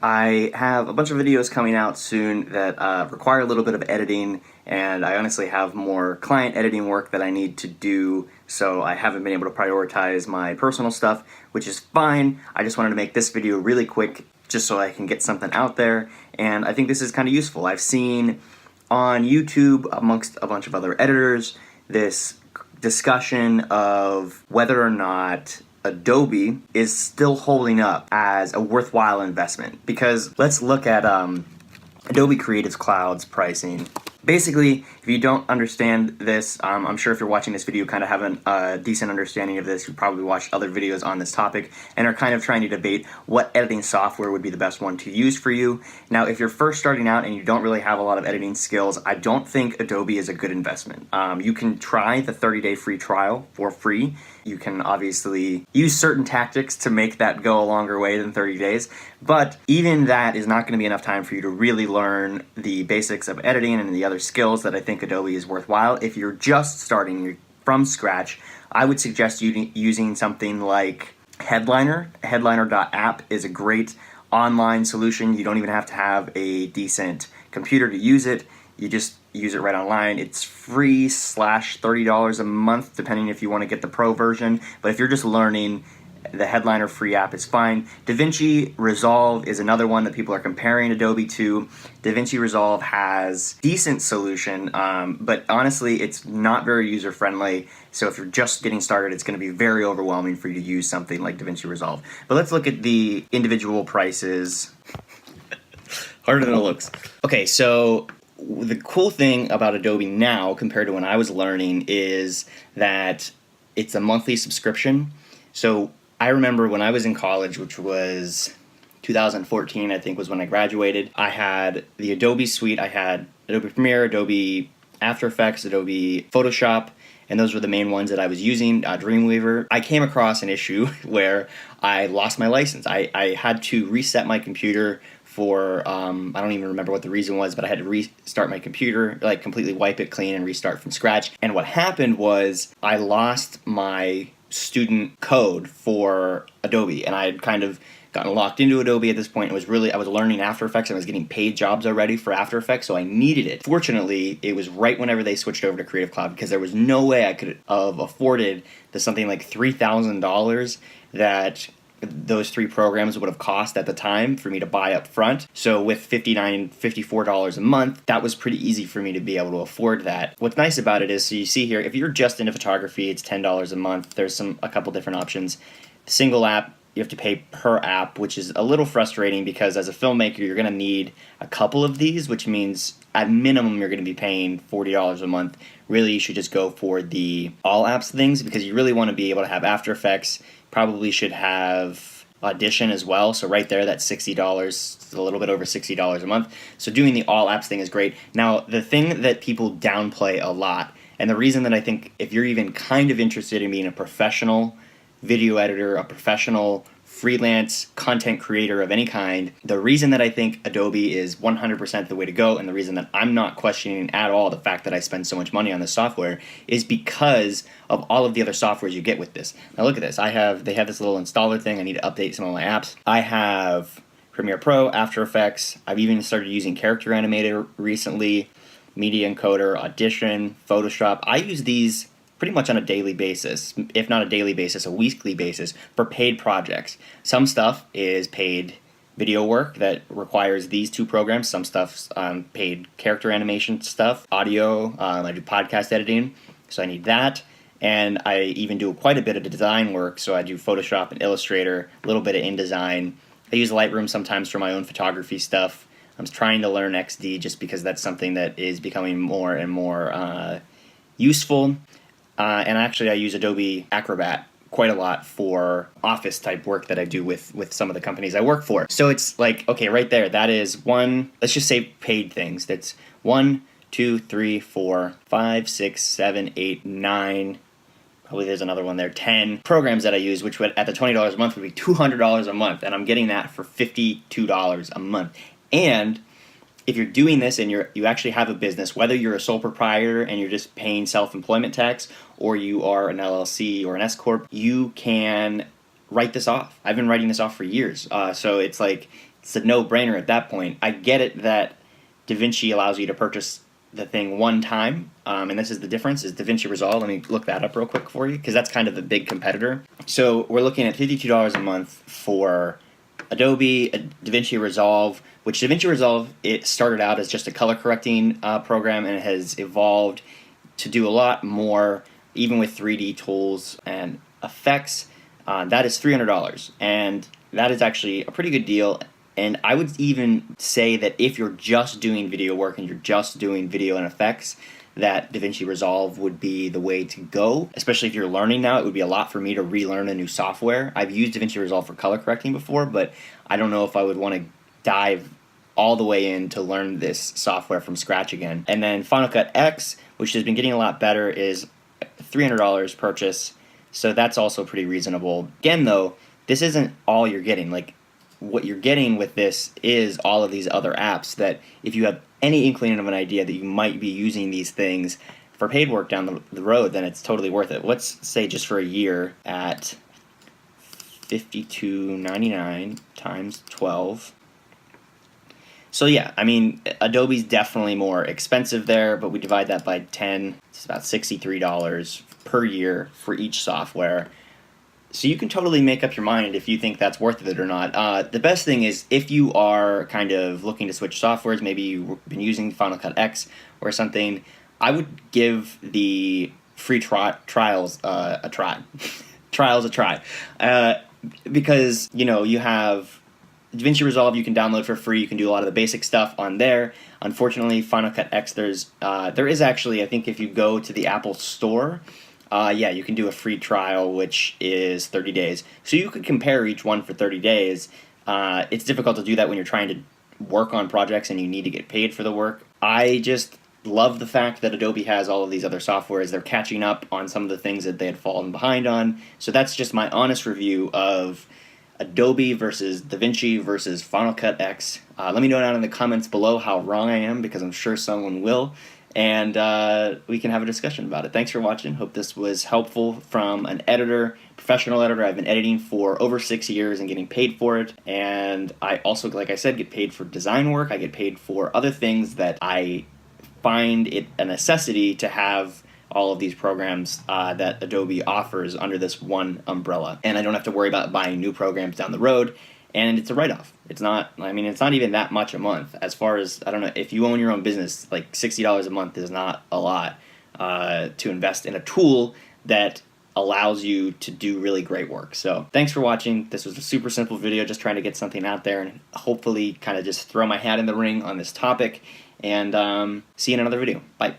I have a bunch of videos coming out soon that require a little bit of editing, and I honestly have more client editing work that I need to do, so I haven't been able to prioritize my personal stuff, which is fine. I just wanted to make this video really quick just so I can get something out there, and I think this is kind of useful. I've seen on YouTube, amongst a bunch of other editors, this discussion of whether or not Adobe is still holding up as a worthwhile investment. Because let's look at Adobe Creative Cloud's pricing. Basically, if you don't understand this, I'm sure if you're watching this video, you kind of have a decent understanding of this. You've probably watched other videos on this topic and are kind of trying to debate what editing software would be the best one to use for you. Now, if you're first starting out and you don't really have a lot of editing skills, I don't think Adobe is a good investment. You can try the 30-day free trial for free. You can obviously use certain tactics to make that go a longer way than 30 days, but even that is not going to be enough time for you to really learn the basics of editing and the other skills that I think Adobe is worthwhile. If you're just starting from scratch, I would suggest using something like Headliner. Headliner.app is a great online solution. You don't even have to have a decent computer to use it. You just use it right online. It's free / $30 a month, depending if you want to get the pro version. But if you're just learning, the Headliner free app is fine. DaVinci Resolve is another one that people are comparing Adobe to. DaVinci Resolve has decent solution, but honestly, it's not very user-friendly. So if you're just getting started, it's going to be very overwhelming for you to use something like DaVinci Resolve. But let's look at the individual prices. Harder than it looks. Okay, so the cool thing about Adobe now compared to when I was learning is that it's a monthly subscription. So I remember when I was in college, which was 2014, I think was when I graduated, I had the Adobe suite. I had Adobe Premiere, Adobe After Effects, Adobe Photoshop, and those were the main ones that I was using. Dreamweaver. I came across an issue where I lost my license. I had to reset my computer for, I don't even remember what the reason was, but I had to restart my computer, like completely wipe it clean and restart from scratch. And what happened was I lost my student code for Adobe, and I had kind of gotten locked into Adobe at this point. I was learning After Effects, and I was getting paid jobs already for After Effects, so I needed it. Fortunately, it was right whenever they switched over to Creative Cloud, because there was no way I could have afforded the something like $3,000 that those three programs would have cost at the time for me to buy up front. So with $54 a month, that was pretty easy for me to be able to afford that. What's nice about it is, so you see here, if you're just into photography, it's $10 a month. There's a couple different options. Single app, you have to pay per app, which is a little frustrating because as a filmmaker, you're going to need a couple of these, which means at minimum you're going to be paying $40 a month. Really, you should just go for the all apps things because you really want to be able to have After Effects. Probably should have Audition as well. So right there, that's $60, a little bit over $60 a month. So doing the all apps thing is great. Now, the thing that people downplay a lot, and the reason that I think if you're even kind of interested in being a professional video editor, a professional freelance content creator of any kind, the reason that I think Adobe is 100% the way to go, and the reason that I'm not questioning at all the fact that I spend so much money on this software, is because of all of the other softwares you get with this. Now look at this. They have this little installer thing. I need to update some of my apps. I have Premiere Pro, After Effects. I've even started using Character Animator recently, Media Encoder, Audition, Photoshop. I use these pretty much on a daily basis, if not a daily basis, a weekly basis, for paid projects. Some stuff is paid video work that requires these two programs. Some stuff's paid character animation stuff, audio. I do podcast editing, so I need that. And I even do quite a bit of design work, so I do Photoshop and Illustrator, a little bit of InDesign. I use Lightroom sometimes for my own photography stuff. I'm trying to learn XD just because that's something that is becoming more and more useful. And actually I use Adobe Acrobat quite a lot for office type work that I do with some of the companies I work for. So it's like, okay, right there, that is one, let's just say paid things. That's 1, 2, 3, 4, 5, 6, 7, 8, 9, probably there's another one there, 10 programs that I use, which would at the $20 a month would be $200 a month, and I'm getting that for $52 a month. And if you're doing this and you actually have a business, whether you're a sole proprietor and you're just paying self-employment tax, or you are an LLC or an S-Corp, you can write this off. I've been writing this off for years. So it's like it's a no-brainer at that point. I get it that DaVinci allows you to purchase the thing one time, and this is the difference, is DaVinci Resolve. Let me look that up real quick for you, because that's kind of the big competitor. So we're looking at $52 a month for Adobe, DaVinci Resolve, which DaVinci Resolve, it started out as just a color correcting program, and it has evolved to do a lot more, even with 3D tools and effects. That is $300, and that is actually a pretty good deal. And I would even say that if you're just doing video work and you're just doing video and effects, that DaVinci Resolve would be the way to go. Especially if you're learning now, it would be a lot for me to relearn a new software. I've used DaVinci Resolve for color correcting before, but I don't know if I would want to dive all the way in to learn this software from scratch again. And then Final Cut X, which has been getting a lot better, is $300 purchase, so that's also pretty reasonable. Again though, this isn't all you're getting. Like, what you're getting with this is all of these other apps that if you have any inkling of an idea that you might be using these things for paid work down the road, then it's totally worth it. Let's say just for a year at $52.99 times 12. So yeah, I mean, Adobe's definitely more expensive there, but we divide that by 10. It's about $63 per year for each software. So you can totally make up your mind if you think that's worth it or not. The best thing is if you are kind of looking to switch softwares, maybe you've been using Final Cut X or something, I would give the free trials a try. Trials a try. Because, you know, you have DaVinci Resolve you can download for free. You can do a lot of the basic stuff on there. Unfortunately, Final Cut X, there is actually, I think if you go to the Apple Store, yeah, you can do a free trial, which is 30 days. So you could compare each one for 30 days. It's difficult to do that when you're trying to work on projects and you need to get paid for the work. I just love the fact that Adobe has all of these other softwares. They're catching up on some of the things that they had fallen behind on. So that's just my honest review of Adobe versus DaVinci versus Final Cut X. Let me know down in the comments below how wrong I am, because I'm sure someone will. And we can have a discussion about it. Thanks for watching. Hope this was helpful from an editor, professional editor. I've been editing for over 6 years and getting paid for it. And I also, like I said, get paid for design work. I get paid for other things that I find it a necessity to have all of these programs that Adobe offers under this one umbrella. And I don't have to worry about buying new programs down the road. And it's a write-off. It's not, I mean, it's not even that much a month. As far as, I don't know, if you own your own business, like $60 a month is not a lot to invest in a tool that allows you to do really great work. So thanks for watching. This was a super simple video, just trying to get something out there and hopefully kind of just throw my hat in the ring on this topic. And see you in another video. Bye.